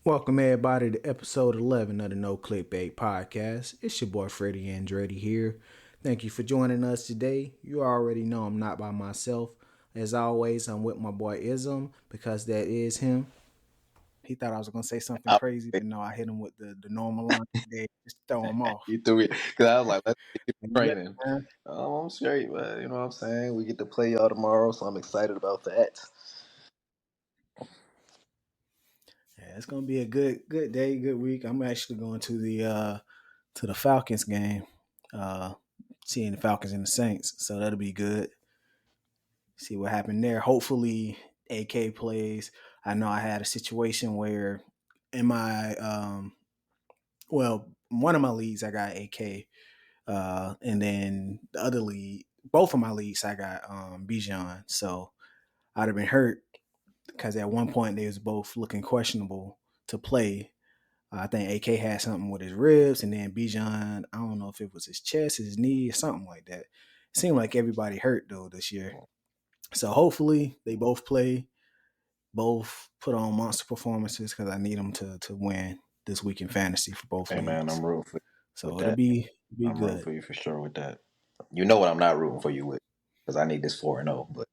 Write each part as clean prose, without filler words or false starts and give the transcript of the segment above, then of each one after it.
Welcome everybody to episode 11 of the No Clickbait Podcast. It's your boy Freddie Andretti here. Thank you for joining us today. You already know I'm not by myself. As always, I'm with my boy Ism because that is him. He thought I was going to say something I, crazy, but no, I hit him with the normal line today just to throw him off. you threw it because I was like, let's get And the you training. ready, man? I'm straight, but you know what I'm saying? We get to play y'all tomorrow, so I'm excited about that. Yeah, it's going to be a good day, good week. I'm actually going to the Falcons game. Uh, Seeing the Falcons and the Saints, so that'll be good. See what happened there. Hopefully, AK plays. I know I had a situation where in my one of my leagues I got AK, and then the other league, both of my leagues I got Bijan. So I'd have been hurt because at one point they was both looking questionable to play. I think AK had something with his ribs, and then Bijan, I don't know if it was his chest, his knee, or something like that. It seemed like everybody hurt though this year. So hopefully they both play, both put on monster performances because I need them to win this week in fantasy for both Hey man, leagues. I'm rooting for you with So it'll that. be I'm rooting good. for you for sure with that. You know what I'm not rooting for you with because I need this 4-0. But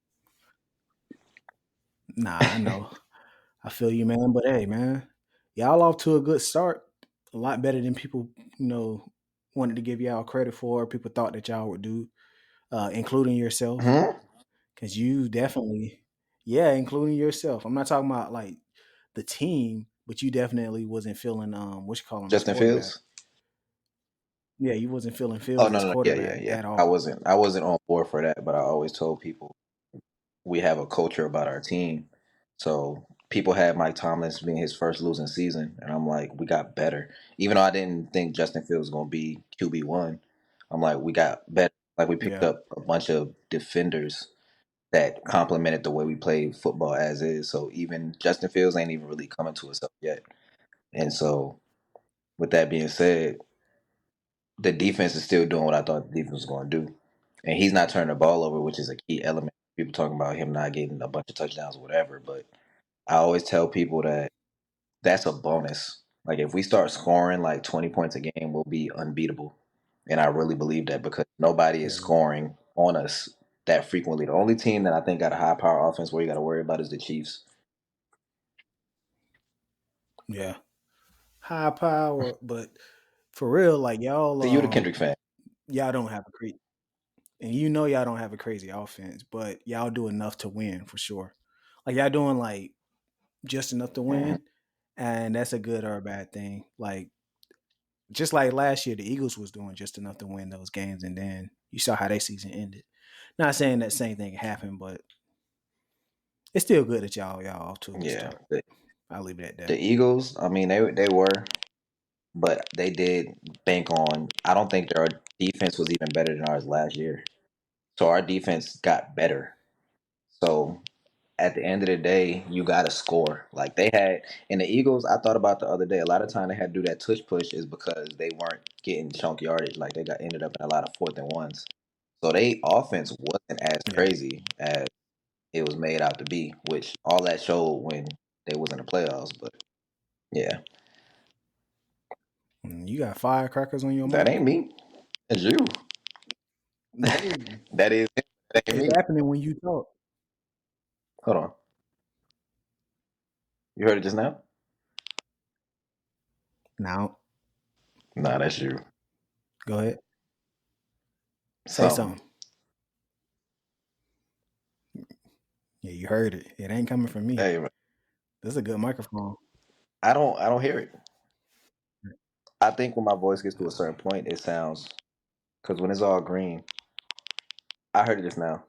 Nah, I know. I feel you, man. But hey, man, y'all off to a good start. A lot better than people, wanted to give y'all credit for. People thought that y'all would do, including yourself. hmm? Because you definitely, yeah, including yourself. I'm not talking about like the team, but you definitely wasn't feeling what you call him as Justin quarterback. Fields? Yeah, you wasn't feeling Oh Fields no, as no, yeah, yeah, quarterback yeah. at I all. wasn't. I wasn't on board for that, but I always told people we have a culture about our team. So people had Mike Thomas being his first losing season, and I'm like, we got better. Even though I didn't think Justin Fields was gonna be QB1, I'm like, we got better. Like we picked Yeah, up a bunch of defenders that complemented the way we play football as is. So even Justin Fields ain't even really coming to himself yet. And so with that being said, the defense is still doing what I thought the defense was going to do, and he's not turning the ball over, which is a key element. People talking about him not getting a bunch of touchdowns or whatever, but I always tell people that that's a bonus. Like if we start scoring like 20 points a game, we'll be unbeatable, and I really believe that because nobody is yeah, scoring on us that frequently. The only team that I think got a high power offense where you got to worry about is the Chiefs. yeah. High power, but for real, like So you the Kendrick fan? y'all don't have a crazy, and you know y'all don't have a crazy offense, but y'all do enough to win for sure. Like y'all doing like just enough to Mhm. win, and that's a good or a bad thing. Like just like last year, the Eagles was doing just enough to win those games, and then you saw how their season ended. Not saying that same thing happened, but it's still good that y'all off to a good Yeah, start. I'll leave it at the that. Eagles. I mean, they were, but they did bank on. I don't think their defense was even better than ours last year. So our defense got better. So at the end of the day, you got to score. Like they had in the Eagles, I thought about the other day. A lot of time they had to do that tush push is because they weren't getting chunk yardage. Like they got ended up in a lot of 4th and 1s. So they offense wasn't as Yeah, crazy as it was made out to be, which all that showed when they was in the playoffs. But yeah, You got firecrackers on your that mic. ain't me. It's you. No, That is him. That ain't it's me. happening when you talk. Hold on. You heard it just now? Now, Nah, that's you. go ahead, say Something. something. Yeah, you heard it. It ain't coming from me. Hey, This is a good microphone. I don't hear it. I think when my voice gets to a certain point, it sounds because when it's all green, I heard it just now.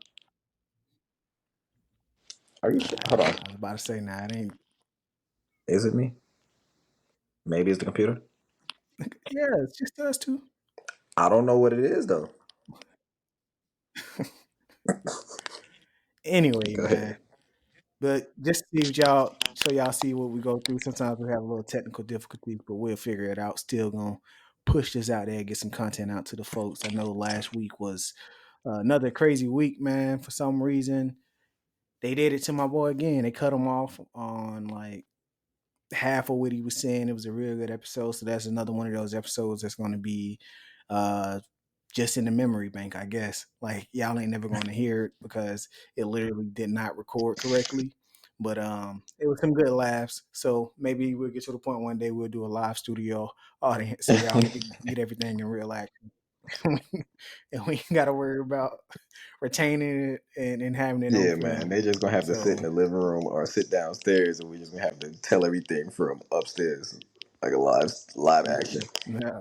Are you sure? Hold on. I was about to say, nah, it ain't. Is it me? Maybe it's the computer. Yeah, it's just us two. I don't know what it is though. Anyway, Go man. ahead. But just to see what y'all, so y'all see what we go through. Sometimes we have a little technical difficulties, but we'll figure it out. Still gonna push this out there, get some content out to the folks. I know last week was another crazy week, man. For some reason, they did it to my boy again. They cut him off on like half of what he was saying. It was a real good episode. So that's another one of those episodes that's going to be uh, just in the memory bank, I guess. Like y'all ain't never going to hear it because it literally did not record correctly. But it was some good laughs. So maybe we'll get to the point one day we'll do a live studio audience so y'all get to get everything in real action. And we ain't got to worry about retaining it and having it on Yeah, man. film. They just gonna have to sit in So the living room or sit downstairs, and we just gonna have to tell everything from upstairs, like a live action. yeah,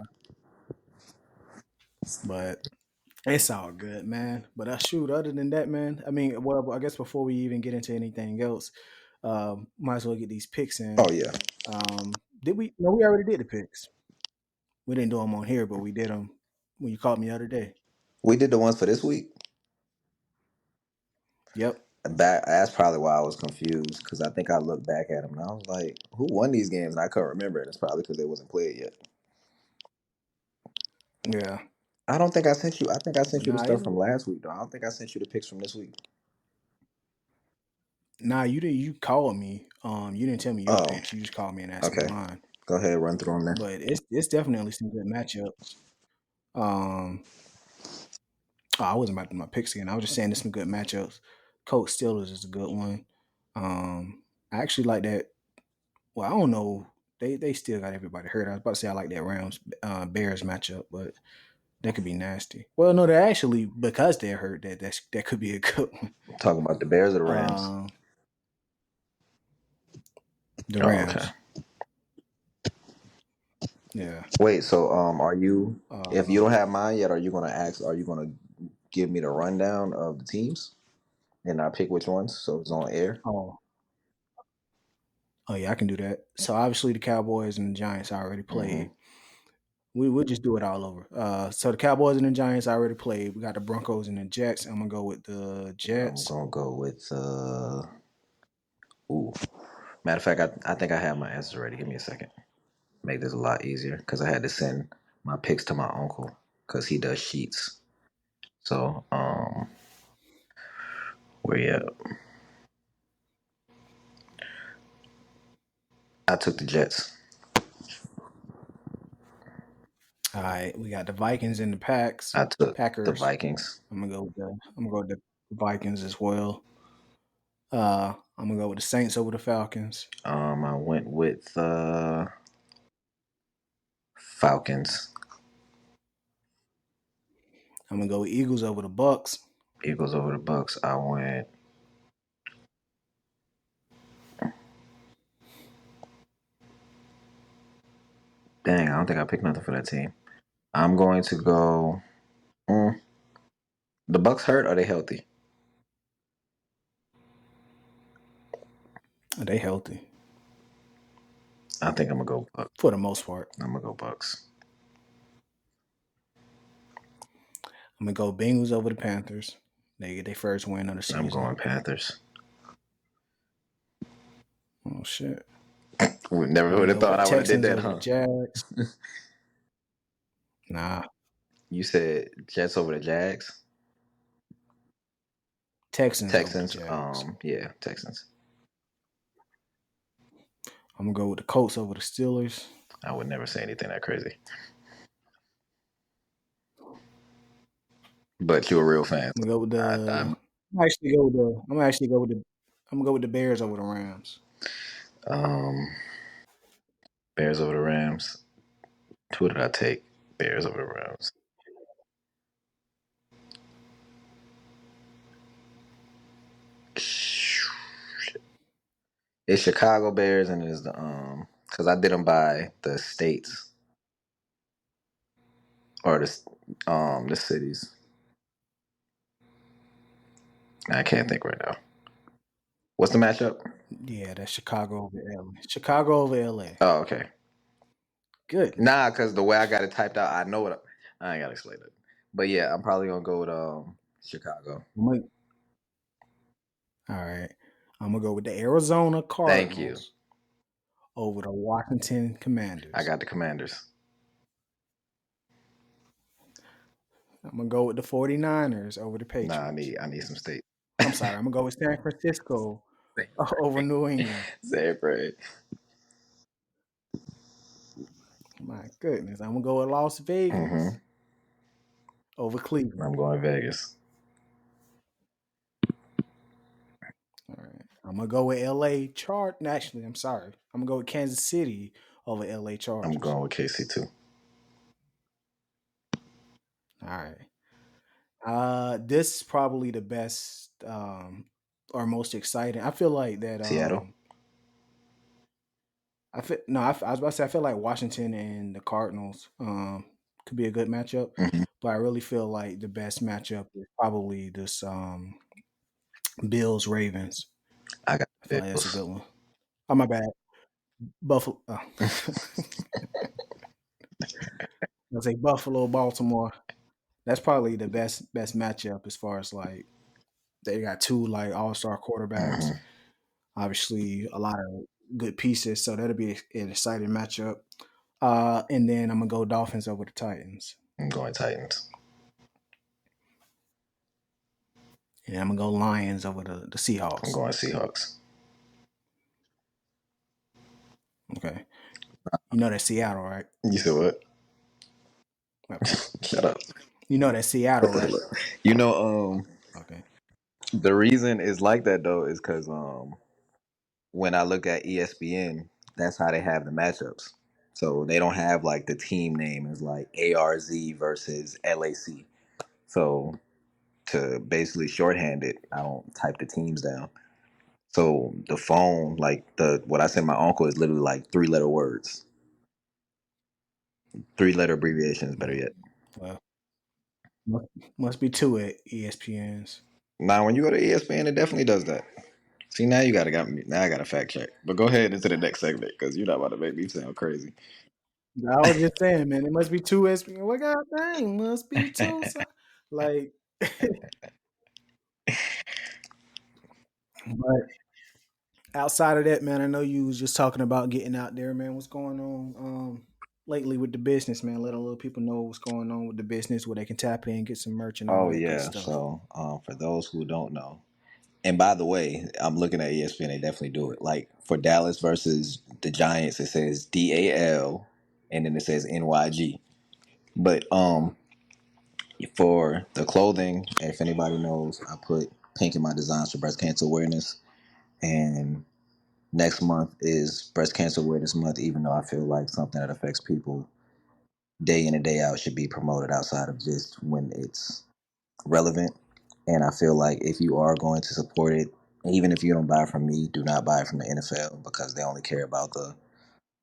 but it's all good, man. But shoot, other than that, man, I mean, well, I guess before we even get into anything else, might as well get these picks in. Oh yeah, Did we? No, we already did the picks. We didn't do them on here, but we did them when you called me the other day. we did the ones for this week. Yep. That's probably why I was confused because I think I looked back at them and I was like, "Who won these games?" And I couldn't remember. And it's probably because they wasn't played yet. Yeah. I don't think I sent you. I think I But sent you the nah, stuff from last week, though. I don't think I sent you the picks from this week. you didn't. You called me. You didn't tell me your Oh, picks. You just called me and asked me okay. mine. Go ahead, run through them then. But it's definitely some good matchups. Um, oh, I wasn't about to do my picks again. I was just saying there's some good matchups. Colts Steelers is a good one. I actually like that. Well, I don't know. They still got everybody hurt. I was about to say I like that Rams Bears matchup, but that could be nasty. Well, no, they actually because they're hurt that could be a good one. Talking about the Bears or the Rams. Um, the Oh, okay. Rams, yeah. Wait, so are you? If you don't Um, have mine yet, are you gonna ask? Are you gonna give me the rundown of the teams and I pick which ones so it's on air? oh, oh yeah, I can do that. So obviously the Cowboys and the Giants already Mm-hmm. played. We'll just do it all over. So the Cowboys and the Giants already played. We got the Broncos and the Jets. I'm gonna go with the I'm Jets. gonna go with. Ooh, matter of fact, I think I have my answers ready. Give me a second. Make this a lot easier because I had to send my picks to my uncle because he does sheets. So where you at? I took the Jets. All right, we got the Vikings and the Packs. I took the Packers. Vikings. I'm gonna go with the Vikings as well. I'm gonna go with the Saints over the Falcons. I went with Falcons. I'm gonna go with Eagles over the Bucks. Eagles over the Bucks. I went. Dang, I don't think I picked nothing for that team. I'm going to go. Mm, the Bucks hurt? Or are they healthy? Are they healthy I think I'm gonna go Bucks. for the most part? I'm gonna go Bucks. I'm gonna go Bengals over the Panthers. They get their first win of the I'm season. going Panthers. Oh shit! We never I'm would gonna have go with thought the I would have did Texans that, over the huh? Jags. Nah, You said Jets over the Jags. Texans over the Texans. Jags. Yeah, Texans. I'm gonna go with the Colts over the Steelers. I would never say anything that crazy. But you're a real fan. I'm gonna go with I, the. I'm actually go with the. I'm actually go with the. I'm gonna go with the Bears over the Rams. Bears over the Rams. Who did I take? Bears over the Rams. It's Chicago Bears and it's the because I did them by the states or the cities. I can't think right now. What's the matchup? Yeah, that's Chicago over LA. Chicago over LA. Oh, okay. Good. Nah, because the way I got it typed out, I know what I ain't gotta explain it. But yeah, I'm probably gonna go with Chicago. All right. I'm gonna go with the Arizona Thank you. Cardinals over the Washington I Commanders. got the Commanders. I'm gonna go with the 49ers over the Nah, Patriots. I need some state. I'm sorry, I'm gonna go with San Francisco over New England. Same bread. My goodness, I'm gonna go with Las Vegas Hmm. over Cleveland. I'm going Vegas. All right, I'm gonna go with L.A. Char. Actually, I'm sorry. I'm gonna go with Kansas City over L.A. I'm Chargers. going with KC too. All right. This is probably the best or most exciting. I feel like that. Seattle. I feel no. I was about to say I feel like Washington and the Cardinals could be a good matchup, Hmm. but I really feel like the best matchup is probably this Bills Ravens. I got I feel like that's a Bills. good one. Oh my bad, Buffalo. I say Buffalo, Baltimore. That's probably the best matchup as far as like they got two like all star quarterbacks. Hmm. Obviously, a lot of good pieces, so that'll be an exciting matchup. And then I'm gonna go Dolphins over the Titans, I'm going Titans. and I'm gonna go Lions over the I'm Seahawks. going Seahawks. Okay, you know that's Seattle, right? You said what? Okay, Shut up. you know that's Seattle, What the right? hell? You know, Okay. the reason is like that though is because when I look at ESPN, that's how they have the matchups. So they don't have like the team name is like ARZ versus LAC. So to basically shorthand it, I don't type the teams down. So the phone, like the what I send my uncle is literally like 3 letter words, 3 letter abbreviations, better Mm, yet. well, must, must be two at ESPNs. Now when you go to ESPN, it definitely does that. See now you gotta got me now I gotta fact check. But go ahead into the next segment because you're not about to make me sound crazy. I was just saying, man, it must be two ESPN. What God dang, must be two. So, like, but outside of that, man, I know you was just talking about getting out there, man. What's going on lately with the business, man? Let a little people know what's going on with the business, where they can tap in, get some merch and all Oh that good yeah. stuff. So for those who don't know, and by the way, I'm looking at ESPN. They definitely do it. Like for Dallas versus the Giants, it says DAL, and then it says NYG. But for the clothing, if anybody knows, I put pink in my designs for breast cancer awareness. And next month is breast cancer awareness month. Even though I feel like something that affects people day in and day out should be promoted outside of just when it's relevant. And I feel like if you are going to support it, even if you don't buy it from me, do not buy it from the NFL because they only care about the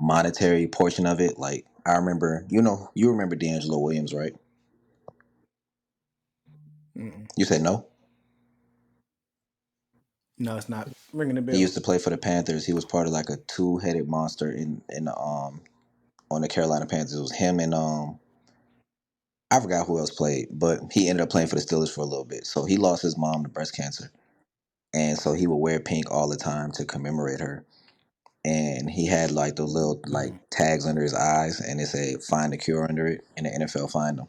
monetary portion of it. Like I remember, you remember D'Angelo Williams, right? Mm-mm. You said no. No, it's not ringing the He bell. used to play for the Panthers. He was part of like a two-headed monster in the on the Carolina Panthers. It was him and I forgot who else played, but he ended up playing for the Steelers for a little bit. So he lost his mom to breast cancer, and so he would wear pink all the time to commemorate her. And he had like those little like Mm, tags under his eyes, and it said "Find the cure" under it, and the NFL find them.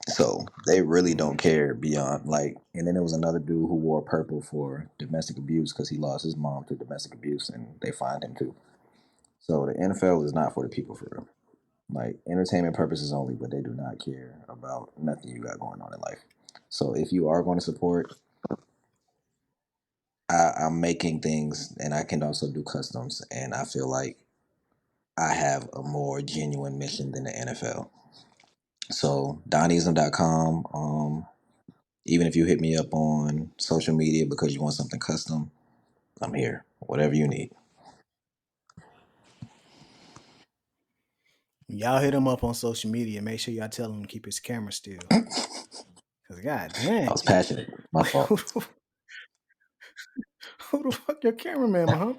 So they really don't mm, care beyond like. And then there was another dude who wore purple for domestic abuse because he lost his mom to domestic abuse, and they fined him too. So the NFL is not for the people for real. Like entertainment purposes only, but they do not care about nothing you got going on in life. So if you are going to support, I'm making things, and I can also do customs, and I feel like I have a more genuine mission than the NFL. So donnieism.com. Even if you hit me up on social media because you want something custom, I'm here. Whatever you need. y'all hit him up on social media. Make sure y'all tell him to keep his camera still. Cause god I dang, was passionate. My like fault. who the fuck your cameraman, Muhammad?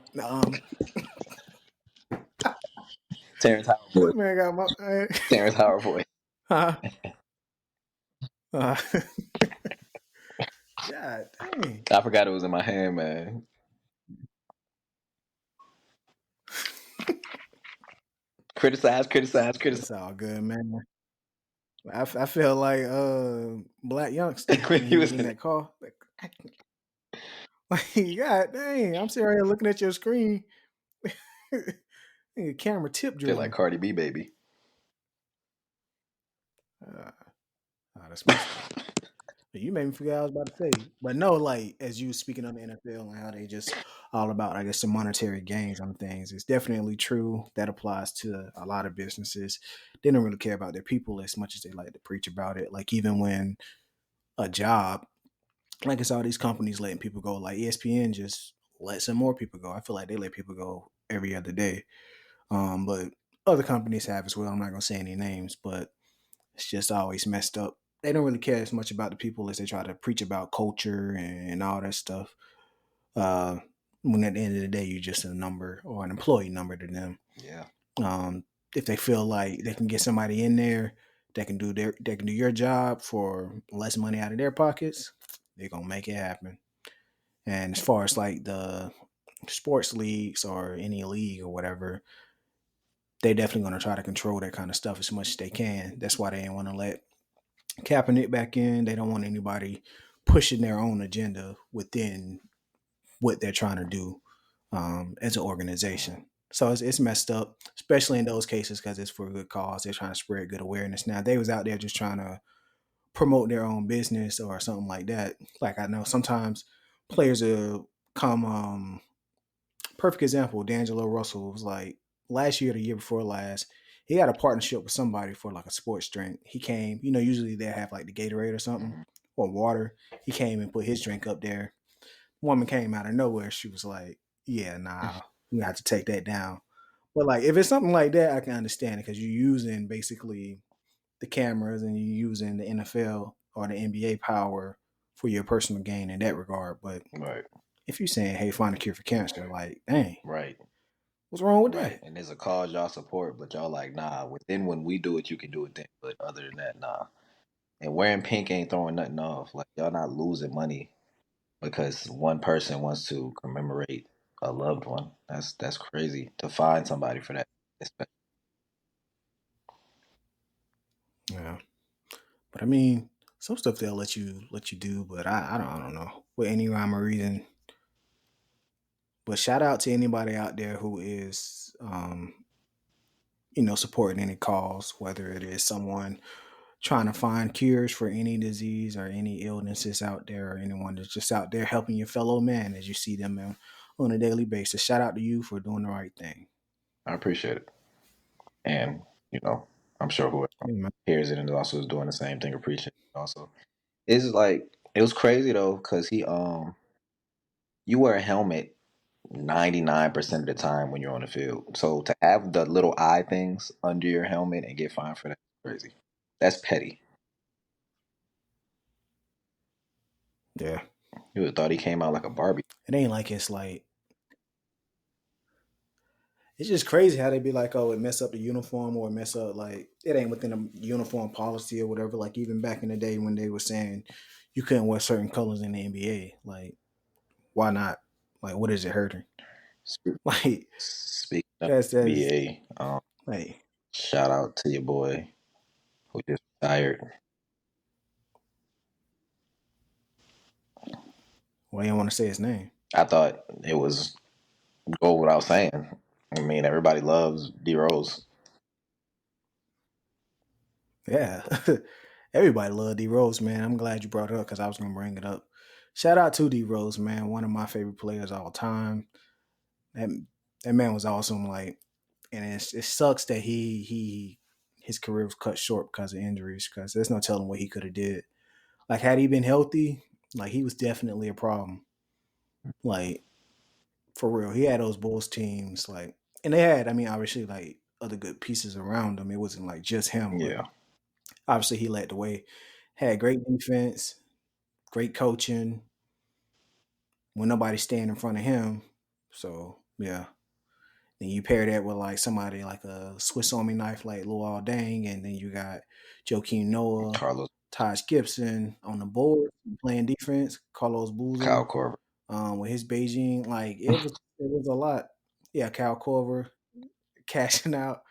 Terrence Howard boy. That man got my. Terrence Howard boy. uh, uh, god dang. I forgot it was in my hand, man. Criticize, criticize, criticize. It's all good, man. I feel like Black Youngster when He he was was in in it. that car. Like, god dang, I'm sitting right here looking at your screen. Nigga, camera tip Feel like driven. Cardi B, baby. Uh, that's messed up. But you made me forget what I was about to say. But no, like as you were speaking on the NFL and how they just all about, I guess, the monetary gains on things. It's definitely true. That applies to a lot of businesses. They don't really care about their people as much as they like to preach about it. Like even when a job, like it's all these companies letting people go. Like ESPN just let some more people go. I feel like they let people go every other day. But other companies have as well. I'm not gonna say any names, but it's just always messed up. They don't really care as much about the people as they try to preach about culture and all that stuff. Uh, when at the end of the day, you're just a number or an employee number to them. Yeah. Um, if they feel like they can get somebody in there that can do your job for less money out of their pockets, they're gonna make it happen. And as far as like the sports leagues or any league or whatever, they definitely going to try to control that kind of stuff as much as they can. That's why they didn't want to let Kaepernick back in. They don't want anybody pushing their own agenda within what they're trying to do as an Mhm. organization. So it's messed up, especially in those cases because it's for a good cause. They're trying to spread good awareness. Now, they was out there just trying to promote their own business or something like that. Like I know sometimes players will come. Perfect example, D'Angelo Russell was like last year, the year before last, he had a partnership with somebody for like a sports drink. He came, usually they have like the Gatorade or something Mhm. or water. He came and put his drink up there. Woman came out of nowhere. She was like, "Yeah, nah, we have to take that down." But like, if it's something like that, I can understand it because you're using basically the cameras and you're using the NFL or the NBA power for your personal gain in that regard. But Right. if you're saying, "Hey, find a cure for cancer," like, dang, Right. what's wrong with Right. that? And there's a cause y'all support, but y'all like, nah, within when we do it, you can do it then. But other than that, nah. And wearing pink ain't throwing nothing off. Like y'all not losing money because one person wants to commemorate a loved one. That's crazy to find somebody for that. Yeah, but I mean, some stuff they'll let you do, but I don't know with any rhyme or reason. But shout out to anybody out there who is supporting any cause, whether it is someone trying to find cures for any disease or any illnesses out there, or anyone that's just out there helping your fellow man as you see them on a daily basis. Shout out to you for doing the right thing. I appreciate it. And, you know, I'm sure whoever Yeah, man. hears it and also is doing the same thing appreciate it also. It's like it was crazy though, because you wear a helmet 99% of the time when you're on the field. So to have the little eye things under your helmet and get fined for that is crazy. That's petty. Yeah. You would have thought he came out like a Barbie. It ain't like it's just crazy how they be like, oh, it mess up the uniform or it mess up like it ain't within the uniform policy or whatever. Like even back in the day when they were saying you couldn't wear certain colors in the NBA, like why not? Like what is it hurting? Spe- Like Speaking of that's NBA, like shout out to your boy who just retired. why you don't want to say his name? I thought it was go without saying. I mean, everybody loves D Rose. Yeah. Everybody love D Rose, man. I'm glad you brought it up because I was gonna bring it up. Shout out to D Rose, man. One of my favorite players all time. That that man was awesome. Like, and it sucks that his career was cut short because of injuries. Because there's no telling what he could have did. Like, had he been healthy, like he was definitely a problem. Like for real, he had those Bulls teams. Like, and they had, I mean, obviously like other good pieces around him. It wasn't like just him, but Yeah, obviously he led the way. Had great defense, great coaching. When nobody's staying in front of him, so yeah. Then you pair that with like somebody like a Swiss Army knife like Luol Deng, and then you got Joakim Noah, Carlos, Taj Gibson on the board playing defense, Carlos Kyle Boozer, Korver. with his Beijing, like it was a lot. Yeah, Cal Corver cashing out.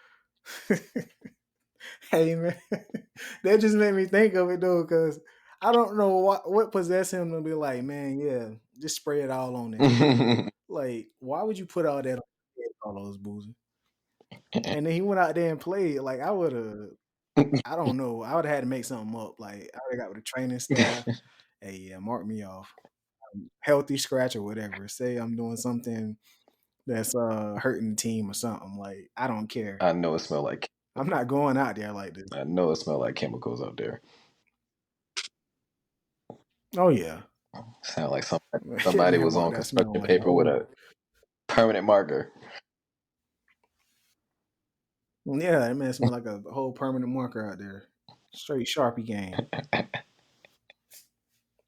Hey man, that just made me think of it though, because I don't know what possessed him to be like, man, yeah, just spray it all on there. Like, why would you put all that on Carlos Boozer? And then he went out there and played. Like I would have, I don't know, I would have had to make something up. Like I would have got with the training staff. Hey, yeah, mark me off. Healthy scratch or whatever. Say I'm doing something that's hurting the team or something. Like I don't care. I know it smelled like. I'm not going out there like this. I know it smelled like chemicals out there. Oh yeah. Sound like Yeah, somebody man, was walk on that smelling construction like a paper with whole. a permanent marker. Yeah, that man smell like a whole permanent marker out there. Straight Sharpie game.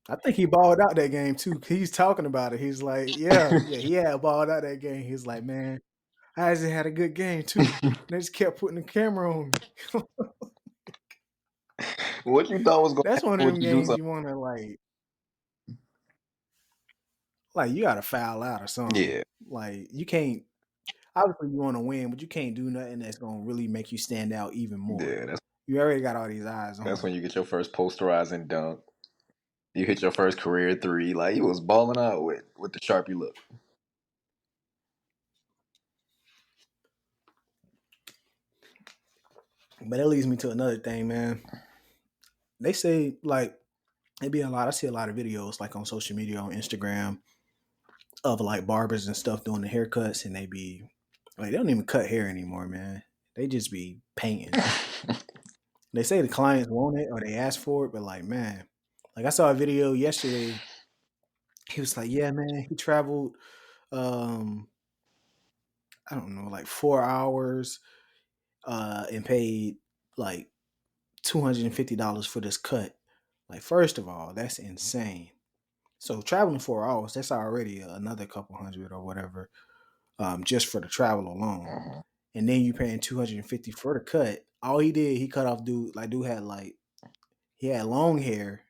I think he balled out that game too. He's talking about it. He's like, yeah, he had balled out that game. He's like, man, I actually had a good game too. They just kept putting the camera on me. What you thought was gonna That's happen one of when them you do games something? you want to like you got to foul out or something. Yeah, Like you can't. Obviously, you want to win, but you can't do nothing that's gonna really make you stand out even more. yeah. You already got all these eyes That's on when you. you get your first posterizing dunk. You hit your first career three. Like he was balling out with the Sharpie look. But that leads me to another thing, man. They say like it be a lot. I see a lot of videos like on social media on Instagram of like barbers and stuff doing the haircuts, and they be like they don't even cut hair anymore, man. They just be painting. They say the clients want it or they ask for it, but like man, like I saw a video yesterday. He was like, "Yeah, man, he traveled, um, I don't know, like 4 hours, and paid like $250 for this cut." Like, first of all, that's insane. So traveling 4 hours, that's already another couple hundred or whatever, just for the travel alone. Mhm. And then you paying 250 for the cut. All he did, he cut off dude. Like dude had like he had long hair,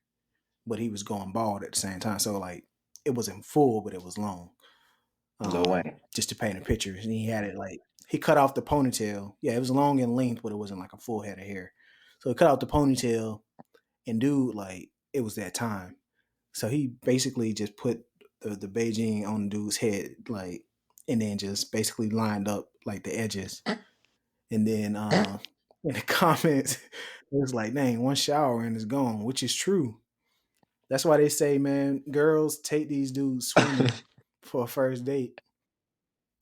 but he was going bald at the same time. So like it wasn't full, but it was long. Lil Wayne. Just to paint a picture. And he had it like he cut off the ponytail. Yeah, it was long in length, but it wasn't like a full head of hair. So he cut off the ponytail, and dude, like it was that time. So he basically just put the Beijing on the dude's head, like, and then just basically lined up like the edges. And then in the comments, it was like, dang, one shower and it's gone, which is true. That's why they say, man, girls take these dudes swimming for a first date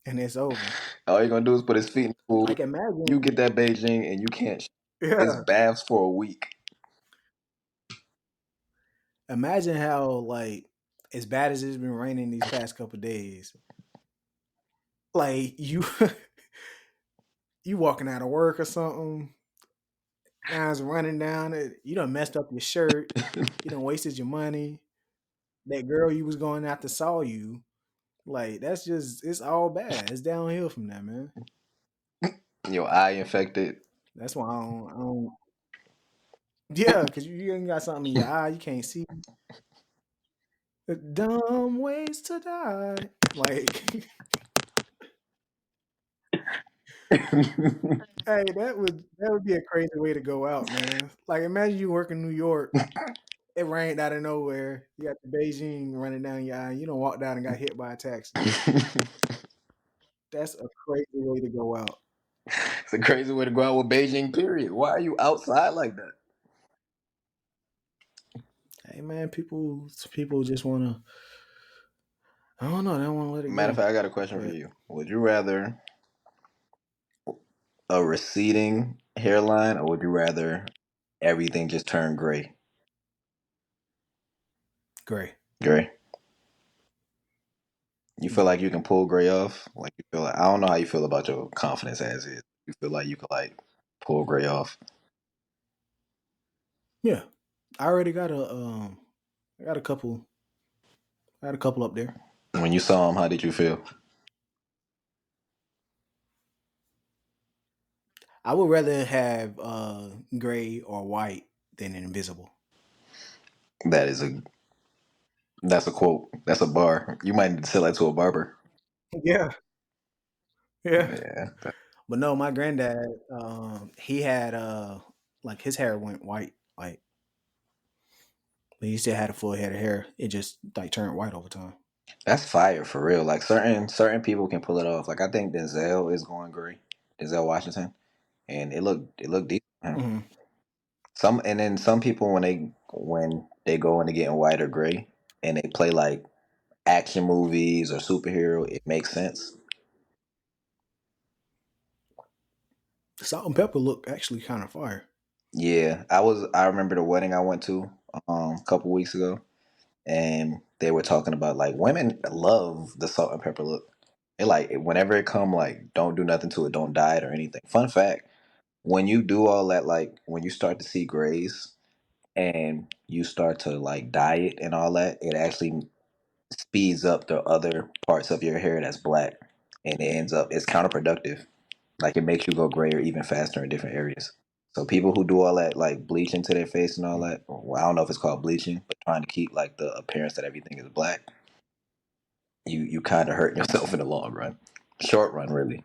and it's over. All you gonna do is put his feet in the pool. Like imagine, You get that Beijing and you can't. It's yeah, baths for a week. imagine how like as bad as it's been raining these past couple days, like you you walking out of work or something, now it's running down it, you done messed up your shirt, you done wasted your money. That girl you was going after saw you. Like that's just it's all bad. It's downhill from that, man. Your eye infected. That's why I don't yeah, because you ain't got something in your eye, you can't see. Dumb ways to die. Like hey, that would be a crazy way to go out, man. Like imagine you work in New York, it rained out of nowhere. You got the Beijing running down your eye. You don't walk down and got hit by a taxi. That's a crazy way to go out. It's a crazy way to go out with Beijing. Period. Why are you outside like that? Hey man, people just wanna I don't know, they don't wanna let it Matter of go. fact, I got a question for But you. Would you rather a receding hairline, or would you rather everything just turn gray? gray. Gray. You feel Yeah. like you can pull gray off? Like you feel like I don't know how you feel about your confidence as is. You feel like you could like pull gray off? Yeah. I already got I got a couple up there. When you saw him, how did you feel? I would rather have gray or white than invisible. That is a that's a quote. That's a bar. You might need to sell that to a barber. Yeah, yeah. Yeah. But no, my granddad, he had like his hair went white, like but he still had a full head of hair. It just like turned white over time. That's fire for real. Like certain people can pull it off. Like I think Denzel is going gray. Denzel Washington, and it looked decent. Hmm. Some people when they go into getting white or gray and they play like action movies or superhero, it makes sense. Salt and pepper look actually kind of fire. Yeah, I remember the wedding I went to a couple weeks ago, and they were talking about like women love the salt and pepper look. They like whenever it come like don't do nothing to it, don't dye it or anything. Fun fact: when you do all that, like when you start to see grays and you start to like dye it and all that, it actually speeds up the other parts of your hair that's black, and it's counterproductive. Like it makes you go grayer even faster in different areas. So people who do all that like bleaching to their face and all that, well, I don't know if it's called bleaching, but trying to keep like the appearance that everything is black, you kind of hurt yourself in the long run, short run really.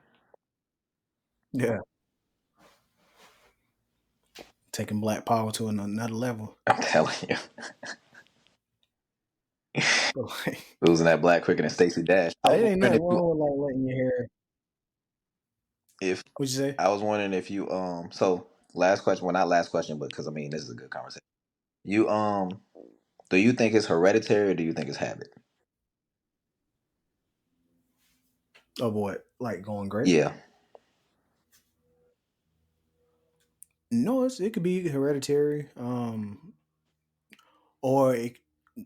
Yeah, taking black power to another level. I'm telling you, But like, losing that black quicker than Stacey Dash. I it was ain't wondering nothing if you wrong with like letting your hair. if What'd you say? I was wondering if you so last question, well not last question, but because I mean this is a good conversation. You do you think it's hereditary or do you think it's habit? Of what? Like going gray? Yeah, No, it could be hereditary. Or it,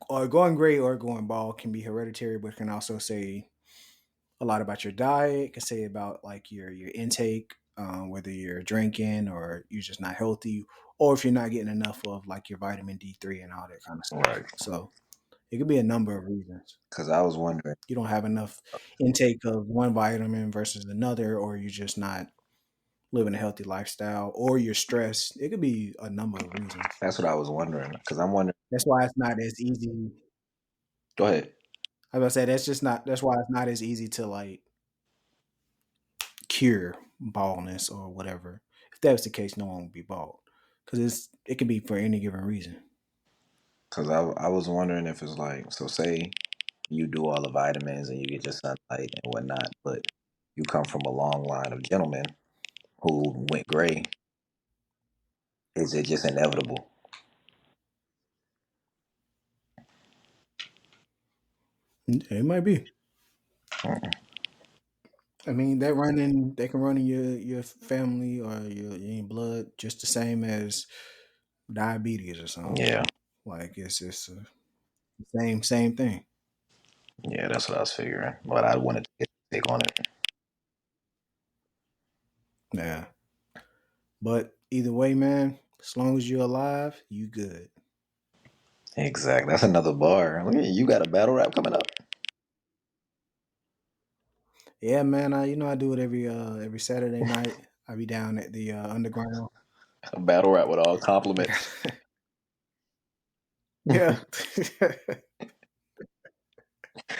or going gray or going bald can be hereditary, but can also say a lot about your diet. It can say about like your intake, whether you're drinking or you're just not healthy, or if you're not getting enough of like your vitamin D3 and all that kind of stuff. right. So it could be a number of reasons. Because I was wondering. You don't have enough intake of one vitamin versus another, or you're just not living a healthy lifestyle, or you're stressed. It could be a number of reasons. That's what I was wondering. Because I'm wondering. That's why it's not as easy. Go ahead. I was gonna say that's just not. That's why it's not as easy to like cure baldness or whatever. If that was the case, no one would be bald because it can be for any given reason. Because I was wondering if it's like, so say you do all the vitamins and you get your sunlight and whatnot, but you come from a long line of gentlemen who went gray. Is it just inevitable? It might be. Mm. I mean, they can run in your family or your blood just the same as diabetes or something. Yeah, Like it's a same thing. yeah, that's what I was figuring. But I wanted to get a take on it. Yeah. But either way, man, as long as you're alive, you good. Exactly. That's another bar. Look at you got a battle rap coming up. Yeah, man. I do it every Saturday night. I be down at the underground. A battle rap with all compliments. Yeah.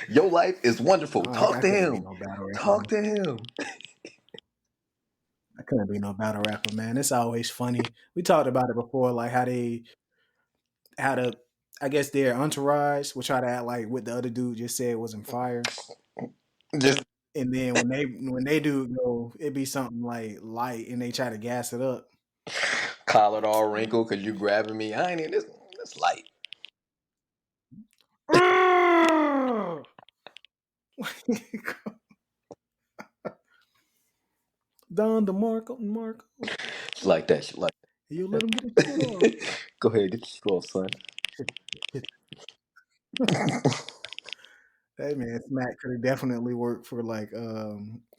Your life is wonderful. No, Talk I to couldn't be him. no battle rapper. Talk to him. I couldn't be no battle rapper, man. It's always funny. We talked about it before, like how to, I guess their entourage will try to act like what the other dude just said wasn't fire, Just and then when they do go, it be something like light, and they try to gas it up. collar all wrinkled because you grabbing me. I ain't even this light. Don DeMarco, Marco, She like that. She like you let him get his shit off. that. Go ahead, get your straw, son. Hey man, Smack could have definitely worked for like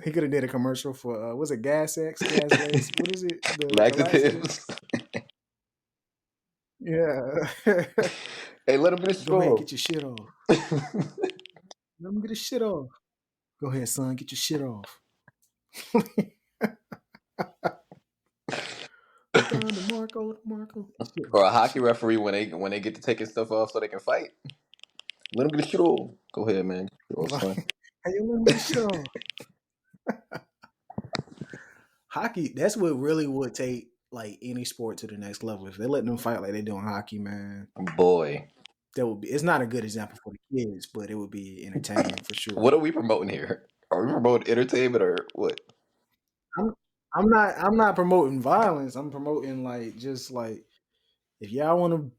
he could have did a commercial for was it Gas X, Gas Lace? What is it? The laxatives? Laxatives. Yeah. Hey, let him get his Go ahead, straw. get your shit off. Let him get his shit off. Go ahead, son, get your shit off. Don DeMarco. Shit Or off, a get your hockey shit off. referee when they get to taking stuff off so they can fight. Let him get his shit off. Go ahead, man. Get your off, son. Hey, yo, let him get his shit off. Hockey, that's what really would take like any sport to the next level. If they let them fight like they do in hockey, man, Boy, that would be. It's not a good example for the kids, but it would be entertaining for sure. what are we promoting here? Are we promoting entertainment or what? I'm, I'm not promoting violence. I'm promoting like just like if y'all want to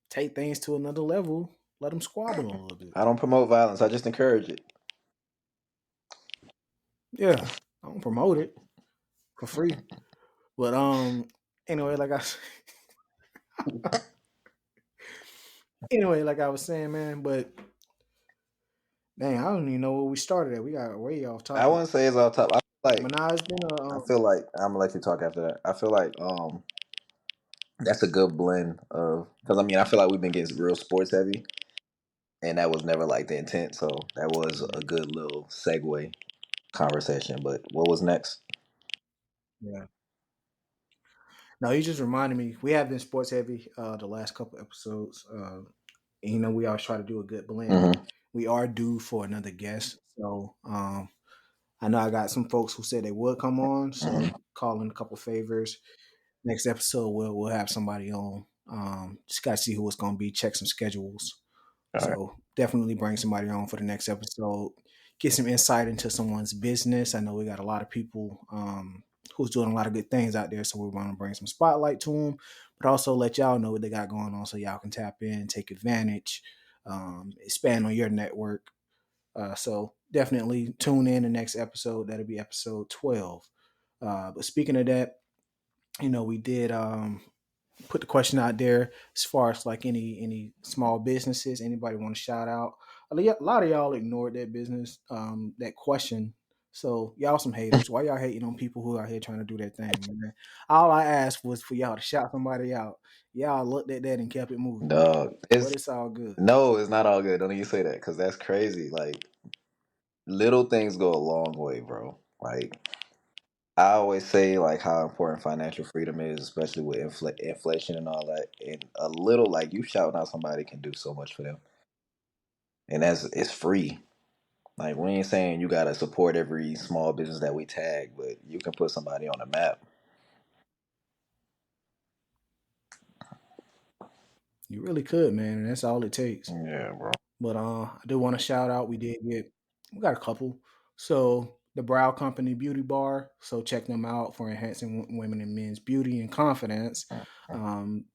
take things to another level, let them squabble a little bit. I don't promote violence. I just encourage it. Yeah, I don't promote it for free. But anyway, like I was saying, man. But dang, I don't even know where we started at. We got way off I topic. wouldn't say it's off top. But now it's been a I feel like I'm gonna let you talk after that. I feel like that's a good blend of because I mean I feel like we've been getting real sports heavy, and that was never like the intent. So that was a good little segue conversation. But what was next? yeah. No, you just reminded me. We have been sports heavy the last couple episodes. And, we always try to do a good blend. Hmm. We are due for another guest, so I know I got some folks who said they would come on. Hmm. So calling a couple favors. Next episode, we'll have somebody on. Just got to see who it's going to be. Check some schedules. All right. So definitely bring somebody on for the next episode. Get some insight into someone's business. I know we got a lot of people who's doing a lot of good things out there, so we want to bring some spotlight to them, but also let y'all know what they got going on, so y'all can tap in, take advantage, expand on your network. So definitely tune in the next episode. That'll be episode 12. But speaking of that, we did put the question out there as far as like any small businesses anybody want to shout out. A lot of y'all ignored that business, that question. So y'all some haters. Why y'all hating on people who are here trying to do their thing, man? All I asked was for y'all to shout somebody out. Y'all looked at that and kept it moving. Dog, But it's it's all good. no, it's not all good. Don't even say that because that's crazy. Like little things go a long way, bro. Like I always say, like how important financial freedom is, especially with inflation and all that. And a little, like you shouting out somebody can do so much for them, and that's it's free. Like we ain't saying you gotta support every small business that we tag, but you can put somebody on the map. You really could, man, and that's all it takes. Yeah, bro. But I do want to shout out. We got a couple. So the Brow Company Beauty Bar. So check them out for enhancing women and men's beauty and confidence.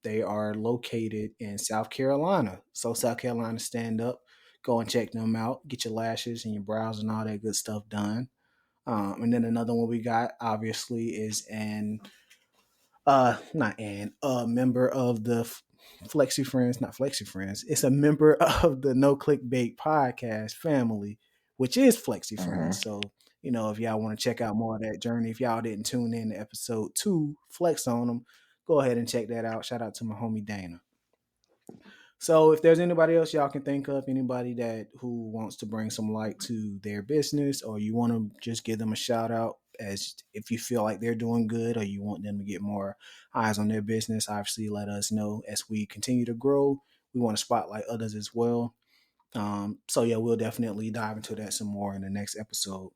They are located in South Carolina. So South Carolina, stand up. Go and check them out. Get your lashes and your brows and all that good stuff done. And then another one we got obviously is not an a member of the Flexi Friends, not Flexi Friends. It's a member of the No Clickbait podcast family, which is Flexi Hmm. Friends. So, if y'all want to check out more of that journey, if y'all didn't tune in to episode 2, Flex on them, go ahead and check that out. Shout out to my homie Dana. So if there's anybody else y'all can think of, anybody that who wants to bring some light to their business, or you want to just give them a shout out, as if you feel like they're doing good or you want them to get more eyes on their business, obviously let us know. As we continue to grow, we want to spotlight others as well. So yeah, we'll definitely dive into that some more in the next episode.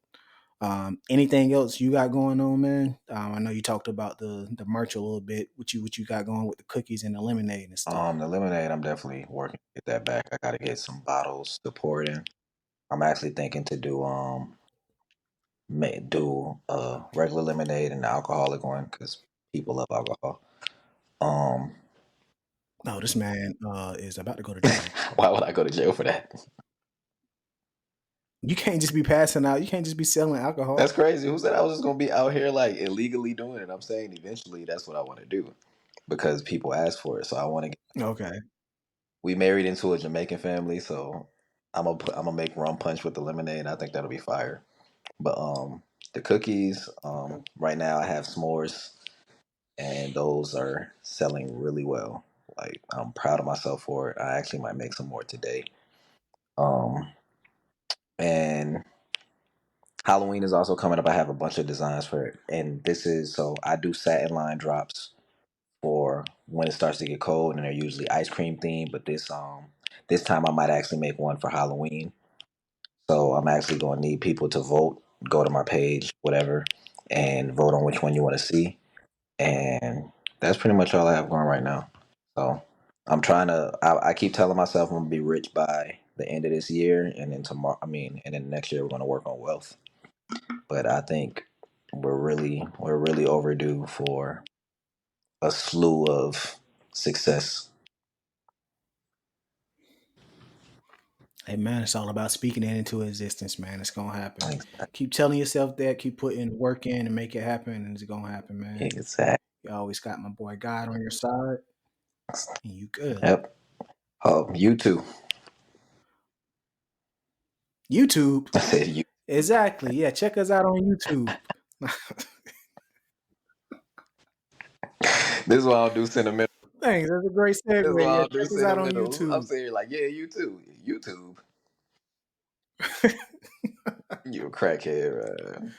Anything else you got going on, man? I know you talked about the merch a little bit. What you got going with the cookies and the lemonade and stuff? The lemonade, I'm definitely working to get that back. I gotta get some bottles to pour it in. I'm actually thinking to do regular lemonade and the alcoholic one because people love alcohol. Um, No, this man is about to go to jail. why would I go to jail for that? You can't just be passing out. You can't just be selling That's alcohol. crazy. Who said I was just gonna be out here like illegally doing it? I'm saying eventually that's what I want to do because people ask for it. So I want to. Okay. We married into a Jamaican family, so I'm gonna make rum punch with the lemonade. I think that'll be fire. But the cookies, right now I have s'mores, and those are selling really well. Like I'm proud of myself for it. I actually might make some more today. Um, and Halloween is also coming up. I have a bunch of designs for it, and this is so I do satin line drops for when it starts to get cold, and they're usually ice cream themed. But this time I might actually make one for Halloween. So I'm actually going to need people to vote. Go to my page, whatever, and vote on which one you want to see. And that's pretty much all I have going right now. So I'm trying to. I keep telling myself I'm gonna be rich by the end of this year, and then tomorrow. I mean, and then next year we're gonna work on wealth. But I think we're really overdue for a slew of success. Hey man, it's all about speaking it into existence, man. It's gonna happen. Exactly. Keep telling yourself that, keep putting the work in and make it happen, and it's gonna happen, man. Exactly. You always got my boy God on your side, and you good. Yep. You too. YouTube. I said you. Exactly. Yeah, check us out on YouTube. This is why I don't do sentimental. Thanks. That's a great This is segue. why I Yeah, don't do check us out on sentimental. I'm YouTube. saying like, yeah, you too. YouTube. You a crackhead, right?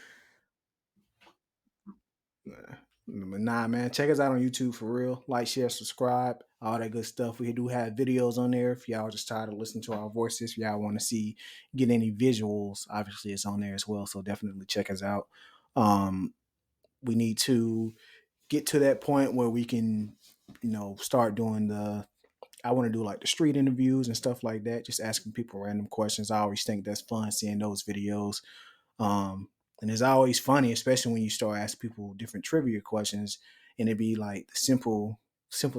Nah, man. Check us out on YouTube for real. Like, share, subscribe, all that good stuff. We do have videos on there. If y'all just tired of listening to our voices, if y'all want to see, get any visuals, obviously it's on there as well. So definitely check us out. Um, we need to get to that point where we can, start doing I want to do like the street interviews and stuff like that, just asking people random questions. I always think that's fun seeing those videos. Um, and it's always funny, especially when you start asking people different trivia questions, and it be like the simple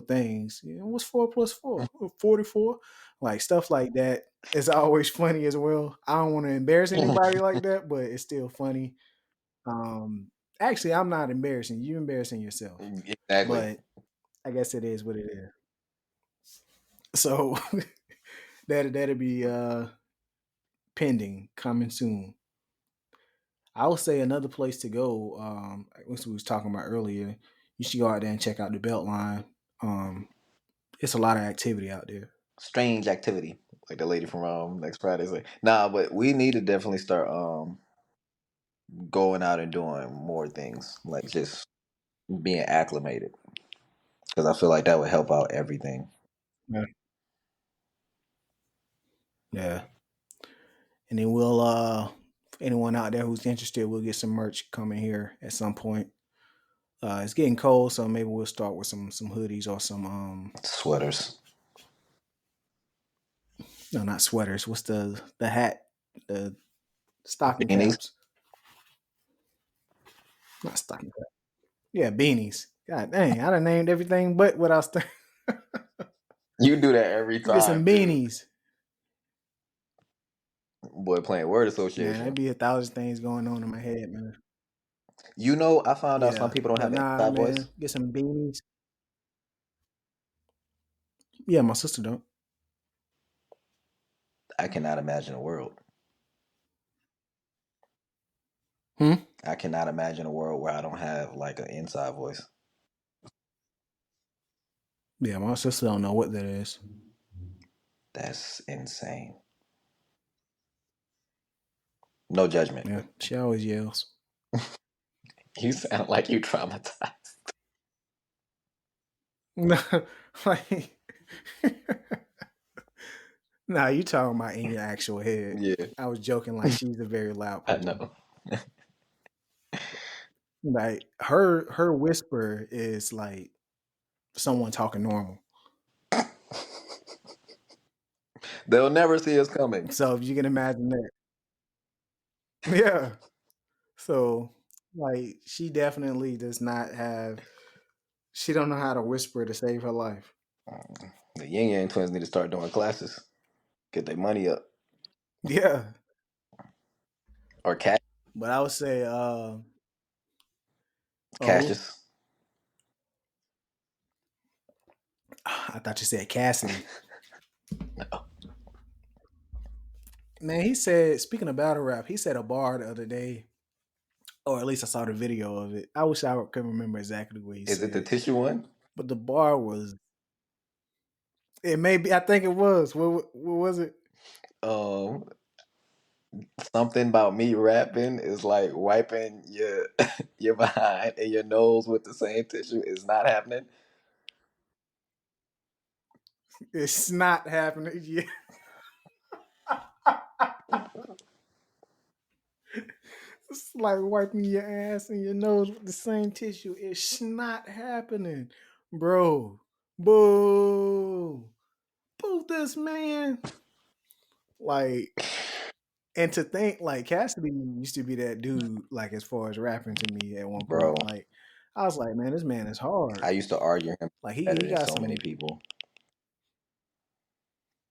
things. What's 4 plus 4? 44, like stuff like that. It's always funny as well. I don't want to embarrass anybody like that, but it's still funny. Um, Actually, I'm not embarrassing you. Embarrassing yourself, Exactly. but I guess it is what it is. So that'll be pending, coming soon. I would say another place to go, which we was talking about earlier, you should go out there and check out the Beltline. It's a lot of activity out there. Strange activity, like the lady from next Friday. Like, nah, but we need to definitely start going out and doing more things, like just being acclimated, because I feel like that would help out everything. Yeah. Yeah. And then we'll anyone out there who's interested, we'll get some merch coming here at some point. It's getting cold, so maybe we'll start with some hoodies or some Sweaters, no, not sweaters. What's the hat? The stocking beanies. caps. Not stocking caps. Yeah, beanies. God dang, I done named everything but what I was thinking. You do that every Get some time too. beanies. Boy, playing word Man, association. there'd be 1,000 things going on in my head, man. I found out some Yeah, people don't but have an nah, inside voice. man, get some beanies. Yeah, my sister don't. I cannot imagine a world. Hmm? I cannot imagine a world where I don't have like an inside voice. Yeah, my sister don't know what that is. That's insane. No judgment, Yeah, but she always yells. you sound like you traumatized. No, like, nah, you talking about in your actual head. Yeah, I was joking. Like she's a very loud I person. know. Like her whisper is like someone talking normal. They'll never see us coming. So if you can imagine that, yeah. So like she definitely does not have. She don't know how to whisper to save her life. The Yin Yang twins need to start doing classes. Get their money up. Yeah, Or but I would say, oh, Cassius. I thought you said Cassidy. No. Man, he said, speaking of battle rap, he said a bar the other day, or at least I saw the video of it. I wish I could remember exactly what he Is it the said, tissue one? but the bar was. It may be. I think it was. What was it? Um, Something about me rapping is like wiping your your behind and your nose with the same tissue is not happening. It's not happening. Yeah, it's like wiping your ass and your nose with the same tissue. It's not happening, bro. Boo, boo, this man. Like And to think like Cassidy used to be that dude, like as far as rapping to me at one bro. point. Like I was like, man, this man is hard. I used to argue him Like better he than got so many some, people.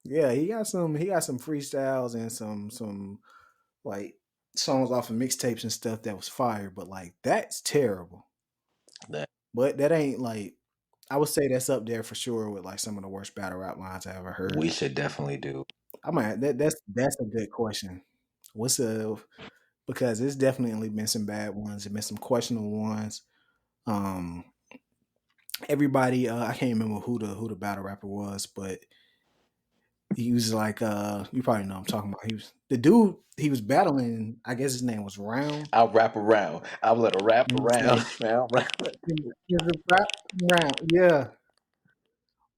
yeah, he got some freestyles and some like songs off of mixtapes and stuff that was fire, but like that's terrible. That But that ain't like I would say that's up there for sure with like some of the worst battle rap lines I ever we heard. should definitely do. I might that's a good question. What's a because there's definitely been some bad ones, there's been some questionable ones. Um everybody I can't remember who the battle rapper was, but he was like you probably know what I'm talking about. He was the dude he was battling, I guess his name was Round. I'll wrap around. I'll let her wrap And it's around. like I'll wrap. there's a rap round, yeah.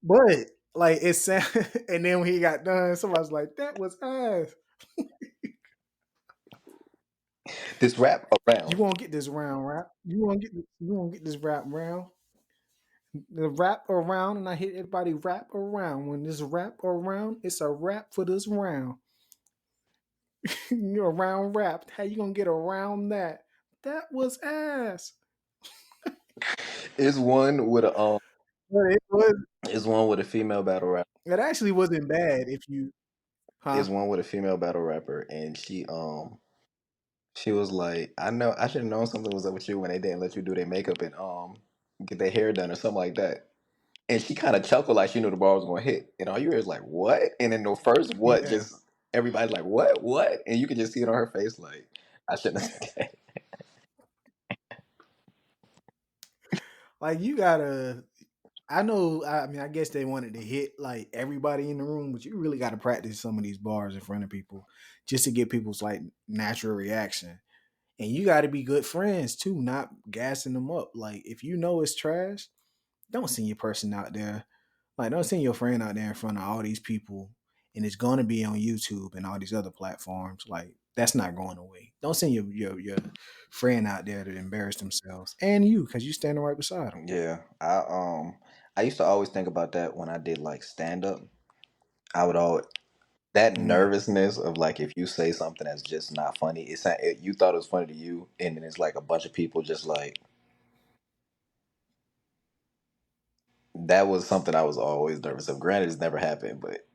But like it sound, and then when he got done, somebody's like, "That was ass." This wrap You around. won't get this round rap. You won't get this rap round. The rap around, and I hit everybody rap around. When this rap around, it's a rap for this round. You're around rap. How you gonna get around that? That was ass. Is one with a But it was. is one with a female battle rapper. It actually wasn't bad if you, huh? Is one with a female battle rapper, and she was like, I know I should have known something was up with you when they didn't let you do their makeup and get their hair done or something like that. And she kind of chuckled like she knew the ball was going to hit. And all you hear is like, what? And then the first what, Yeah. just everybody's like, what? And you can just see it on her face like, I shouldn't have said that. Like you gotta. I know. I mean, I guess they wanted to hit like everybody in the room, but you really got to practice some of these bars in front of people just to get people's like natural reaction. And you got to be good friends too, not gassing them up. Like if you know it's trash, don't send your person out there. Like don't send your friend out there in front of all these people, and it's going to be on YouTube and all these other platforms. Like that's not going away. Don't send your friend out there to embarrass themselves and you because you standing right beside them. Yeah, I used to always think about that when I did like stand up. I would always that Mm. nervousness of like if you say something that's just not funny, you thought it was funny to you, and then it's like a bunch of people just like that was something I was always nervous of. Granted, it's never happened, but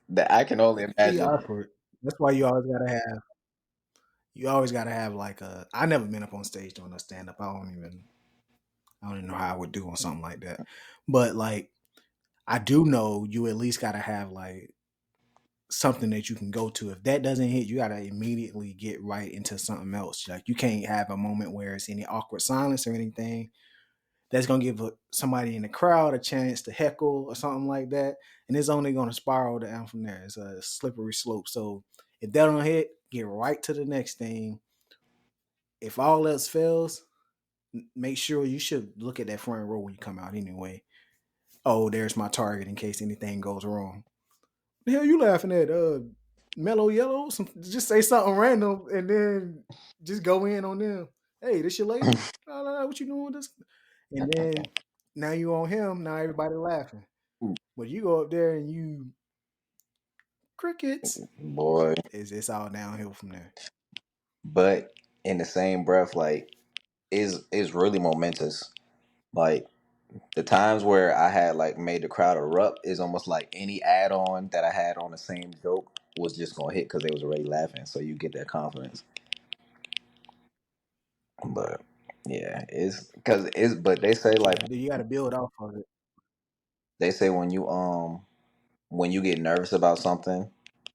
that I can only Be imagine. awkward. That's why you always gotta have like a. I never been up on stage doing a stand up. I don't even know how I would do on something like that. But like I do know you at least gotta have like something that you can go to. If that doesn't hit, you gotta immediately get right into something else. Like you can't have a moment where it's any awkward silence or anything. That's gonna give somebody in the crowd a chance to heckle or something like that, and it's only gonna spiral down from there. It's a slippery slope. So if that don't hit, get right to the next thing. If all else fails, make sure you should look at that front row when you come out anyway. Oh, there's my target in case anything goes wrong. The hell you laughing at? Mellow Yellow? Just say something random and then just go in on them. Hey, this your lady? What you doing with this? And then now you on him. Now everybody laughing. But you go up there and you crickets. Boy. It's all downhill from there. But in the same breath, like is really momentous. Like the times where I had like made the crowd erupt is almost like any add on that I had on the same joke was just gonna hit because they was already laughing. So you get that confidence. But yeah, it's because it's but Yeah, dude, you got to build off of it. they say when you get nervous about something,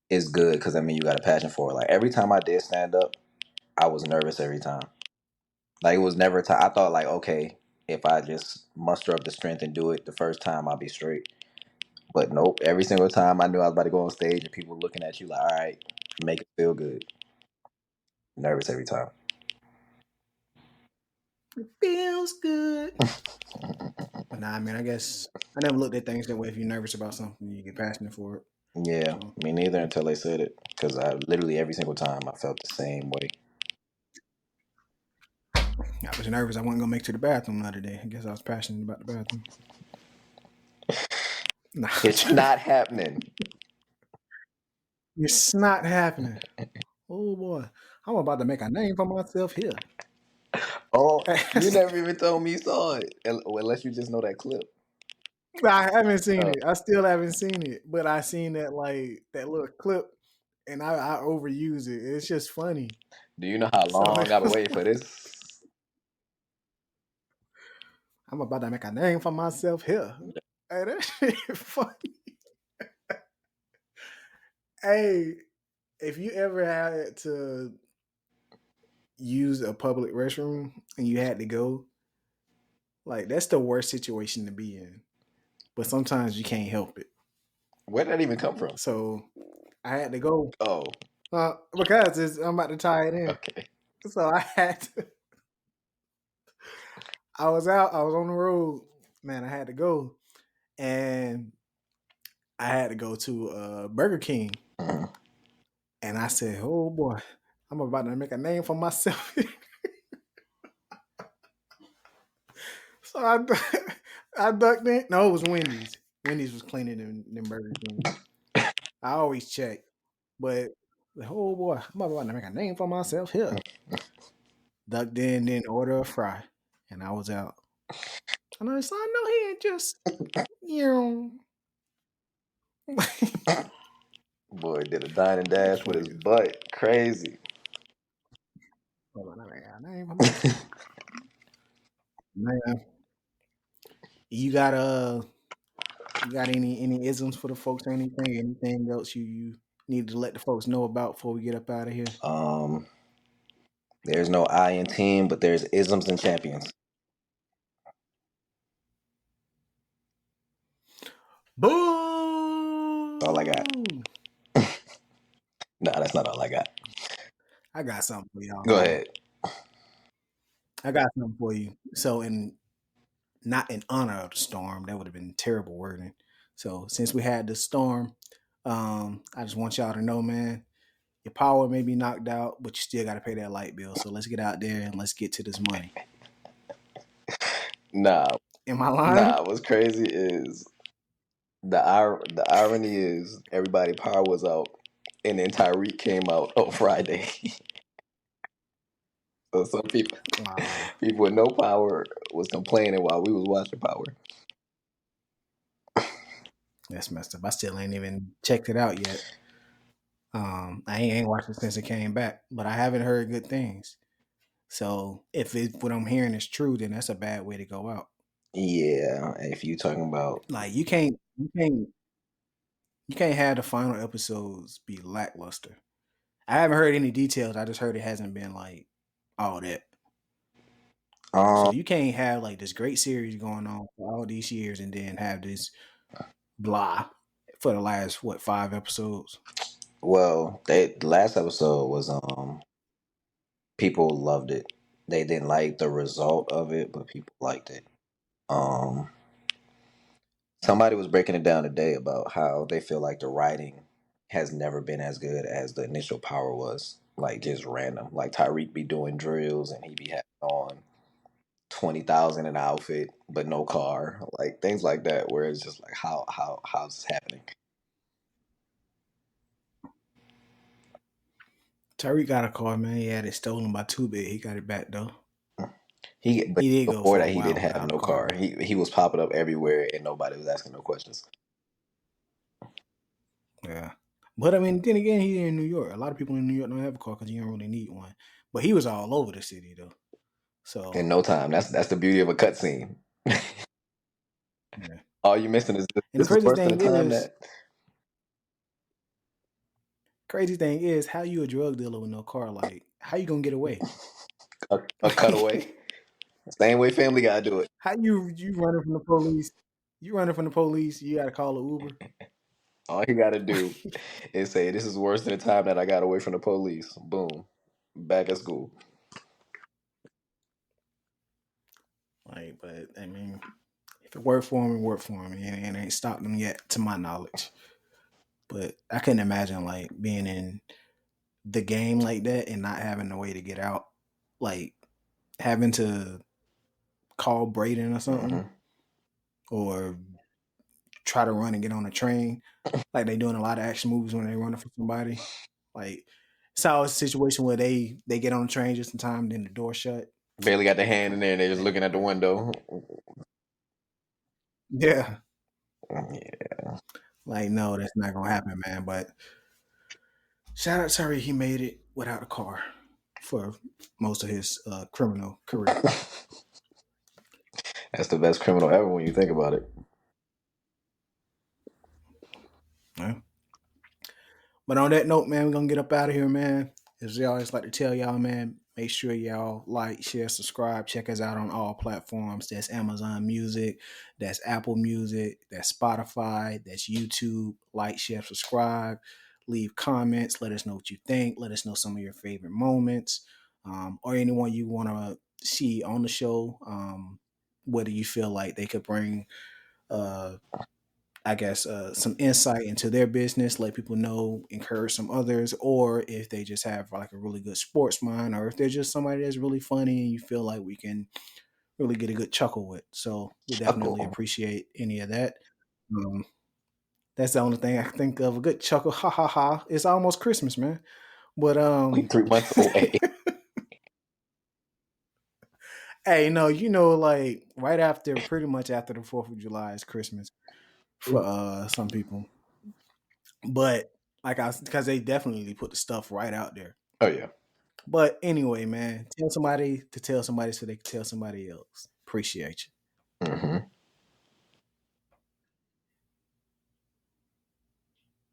it's good because I mean you got a passion for it. Like every time I did stand up, I was nervous every time. Like it was never a time I thought like, okay, if I just muster up the strength and do it the first time, I'll be straight. But nope, every single time I knew I was about to go on stage and people were looking at you like, all right, make it feel good. Nervous every time. It feels good. But nah, I mean, I guess I never looked at things that way. If you're nervous about something, you get passionate for it. Yeah, So me neither until they said it. Because I literally every single time I felt the same way. I was nervous. I wasn't gonna make it to the bathroom the other day. I guess I was passionate about the bathroom. Nah, It's not happening. It's not happening. Oh boy, I'm about to make a name for myself here. Oh, you never even told me you saw it, unless you just know that clip. I haven't seen Uh, it. I still haven't seen it, but I seen that like that little clip, and I overuse it. It's just funny. do you know how So long I've been waiting for this? I'm about to make a name for myself here. Hey, that shit funny. Hey, if you ever had to use a public restroom and you had to go, like that's the worst situation to be in. But sometimes you can't help it. Where did that even come from? So I had to go Oh, because I'm about to tie it in. okay. So I had to. I was out. I was on the road. Man, I had to go, and I had to go to Burger King, Mhm. and I said, "Oh boy, I'm about to make a name for myself." So I ducked in. No, it was Wendy's. Wendy's was cleaner than Burger King. I always check, but oh boy, I'm about to make a name for myself here. Ducked in, then order a fry, and I was out. And I said, I know he ain't just you know. Boy did a dine and It's dash with funny his as fuck. butt. Crazy. I'm about to make a name for myself. Man, you got you got any isms for the folks or anything else you need to let the folks know about before we get up out of here? um, there's no I in team, but there's isms and champions. That's all I got. Boo! Nah, that's not all I got. I got something for y'all, Go man. ahead. I got something for you. So, not in honor of the storm, that would have been terrible wording. So, since we had the storm, I just want y'all to know, man, your power may be knocked out, but you still got to pay that light bill. So let's get out there and let's get to this money. Nah, Am I lying? nah. What's crazy is the irony is everybody power was out, and then Tariq came out on Friday. So some people Wow, people with no power was complaining while we was watching Power. that's messed up. I still ain't even checked it out yet. I ain't watched it since it came back, but I haven't heard good things. So what I'm hearing is true, then that's a bad way to go out. Yeah, if you talking about Like you can't have the final episodes be lackluster. I haven't heard any details. I just heard it hasn't been like all that. So um you can't have like this great series going on for all these years and then have this blah for the last what 5 episodes. well, the last episode was people loved it. They didn't like the result of it, but people liked it. Um Somebody was breaking it down today about how they feel like the writing has never been as good as the initial Power was. Like just random. Like Tyreek be doing drills and he be having on 20,000 an outfit but no car. Like things like that where it's just like how's this happening? Tariq got a car, man. He had it stolen by Two Bit. He got it back though. But He did go before for a that he while didn't have without a no car car. though. He was popping up everywhere and nobody was asking no questions. Yeah. But I mean, then again, he in New York. A lot of people in New York don't have a car because you don't really need one. But he was all over the city though. In So no time. That's the beauty of a cutscene. yeah. All you missing is And the this is craziest worse than thing the time is, that how you a drug dealer with no car? Like, how you gonna get away? a cutaway. Same way Family Guy do it. How you running from the police? You running from the police? You got to call an Uber. All you gotta do is say, "This is worse than the time that I got away from the police." Boom, back at school. Like, but I mean, if it worked for him, it worked for him, and it ain't stopped him yet, to my knowledge. But I couldn't imagine like being in the game like that and not having a way to get out, like having to call Braden or something, Hmm. or try to run and get on a train, like they doing a lot of action movies when they running for somebody. Like it's always a situation where they get on the train just in time, then the door shut. Barely got the They hand in there, and they're just they looking at the window. yeah. Yeah, Like no, that's not gonna happen, man. But shout out Tariq, he made it without a car for most of his criminal career. that's the best criminal ever when you think about it. Yeah. But on that note, man, we're gonna get up out of here, man. As we always like to tell y'all, man, make sure y'all like, share, subscribe, check us out on all platforms. That's Amazon Music, that's Apple Music, that's Spotify, that's YouTube. Like, share, subscribe, leave comments, let us know what you think, let us know some of your favorite moments, or anyone you want to see on the show. Whether you feel like they could bring uh I guess some insight into their business, let people know, encourage some others, or if they just have like a really good sports mind, or if they're just somebody that's really funny and you feel like we can really get a good chuckle with. So we definitely Chuckle. appreciate any of that. Um, that's the only thing I can think of. A good chuckle, ha ha ha. It's almost Christmas, man. But We 3 months away. hey, no, like right after, pretty much after the 4th of July is Christmas for some people. But like because they definitely put the stuff right out there. Oh yeah. But anyway, man, tell somebody to tell somebody so they can tell somebody else. Appreciate you. Hmm.